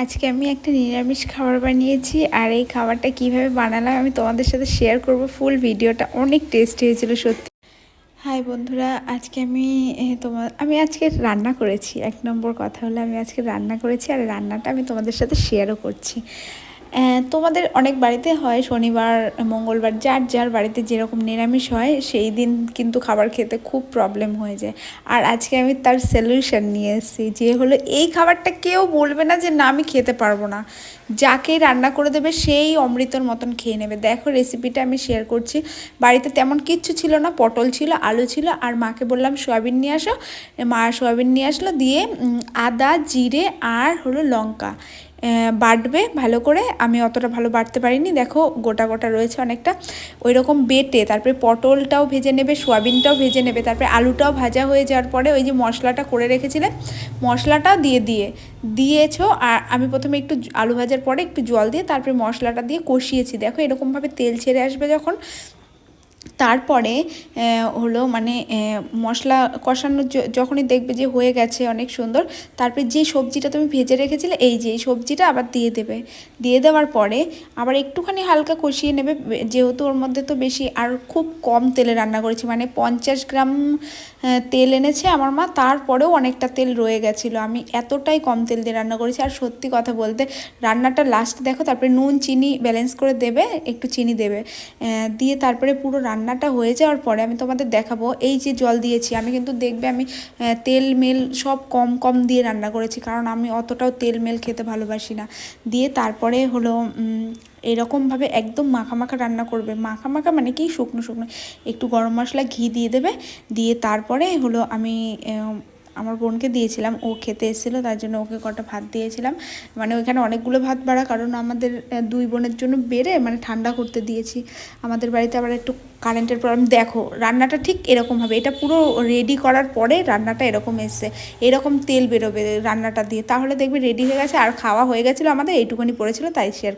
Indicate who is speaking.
Speaker 1: আজকে আমি একটা নিরামিষ খাবার বানিয়েছি আর এই খাবারটা কিভাবে বানালাম আমি তোমাদের সাথে শেয়ার করব। ফুল ভিডিওটা অনেক টেস্টি হয়েছিল সত্যি। হাই বন্ধুরা, আজকে আমি আজকে রান্না করেছি। এক নম্বর কথা হলো আমি আজকে রান্না করেছি আর রান্নাটা আমি তোমাদের সাথে শেয়ারও করছি। তোমাদের অনেক বাড়িতে হয় শনিবার মঙ্গলবার যার যার বাড়িতে যেরকম নিরামিষ হয় সেই দিন কিন্তু খাবার খেতে খুব প্রবলেম হয়ে যায়। আর আজকে আমি তার সলিউশন নিয়ে এসেছি, যে হলো এই খাবারটা কেউ বলবে না যে না আমি খেতে পারবো না। যাকে রান্না করে দেবে সেই অমৃতর মতন খেয়ে নেবে। দেখো রেসিপিটা আমি শেয়ার করছি। বাড়িতে তেমন কিচ্ছু ছিল না, পটল ছিল, আলু ছিল, আর মাকে বললাম সয়াবিন নিয়ে আসো। মা সয়াবিন নিয়ে আসলো, দিয়ে আদা জিরে আর হলো লঙ্কা বাটবে ভালো করে। আমি অতটা ভালো বাটতে পারিনি, দেখো গোটা গোটা রয়েছে অনেকটা। ওই রকম বেটে তারপরে পটলটাও ভেজে নেবে, সোয়াবিনটাও ভেজে নেবে, তারপরে আলুটাও ভাজা হয়ে যাওয়ার পরে ওই যে মশলাটা করে রেখেছিলে মশলাটাও দিয়েছো। আর আমি প্রথমে একটু আলু ভাজার পরে একটু জল দিয়ে তারপরে মশলাটা দিয়ে কষিয়েছি। দেখো এরকমভাবে তেল ছেড়ে আসবে যখন, তারপরে হলো মানে মশলা কষানো যখনই দেখবে যে হয়ে গেছে অনেক সুন্দর, তারপরে যে সবজিটা তুমি ভেজে রেখেছিলে এই যে এই সবজিটা আবার দিয়ে দেবে। দিয়ে দেওয়ার পরে আবার একটুখানি হালকা কষিয়ে নেবে, যেহেতু ওর মধ্যে তো বেশি আর খুব কম তেলে রান্না করেছি, মানে 50 গ্রাম তেল এনেছে আমার মা, তারপরেও অনেকটা তেল রয়ে গেছিলো। আমি এতটাই কম তেল দিয়ে রান্না করেছি। আর সত্যি কথা বলতে রান্নাটা লাস্ট দেখো, তারপরে নুন চিনি ব্যালেন্স করে দেবে, একটু চিনি দেবে, দিয়ে তারপরে পুরো রান্নাটা হয়ে যাওয়ার পরে আমি তোমাদের দেখাবো এই যে জল দিয়েছি। আমি কিন্তু দেখবে আমি তেল মেল সব কম কম দিয়ে রান্না করেছি, কারণ আমি অতটাও তেল মেল খেতে ভালোবাসি না। দিয়ে তারপরে হলো এরকমভাবে একদম মাখা মাখা রান্না করবে। মাখা মাখা মানে কি শুকনো শুকনো, একটু গরম মশলা ঘি দিয়ে দেবে। দিয়ে তারপরে হলো আমি আমার বোনকে দিয়েছিলাম, ও খেতে এসেছিলো, তার জন্য ওকে কটা ভাত দিয়েছিলাম। মানে ওইখানে অনেকগুলো ভাত বাড়া, কারণ আমাদের দুই বোনের জন্য বেড়ে মানে ঠান্ডা করতে দিয়েছি। আমাদের বাড়িতে আবার একটু কারেন্টের প্রবলেম। দেখো রান্নাটা ঠিক এরকমভাবে, এটা পুরো রেডি করার পরে রান্নাটা এরকম এসছে, এরকম তেল বেরোবে রান্নাটা দিয়ে, তাহলে দেখবে রেডি হয়ে গেছে। আর খাওয়া হয়ে গেছিলো আমাদের, এইটুকুনি পড়েছিল তাই শেয়ার।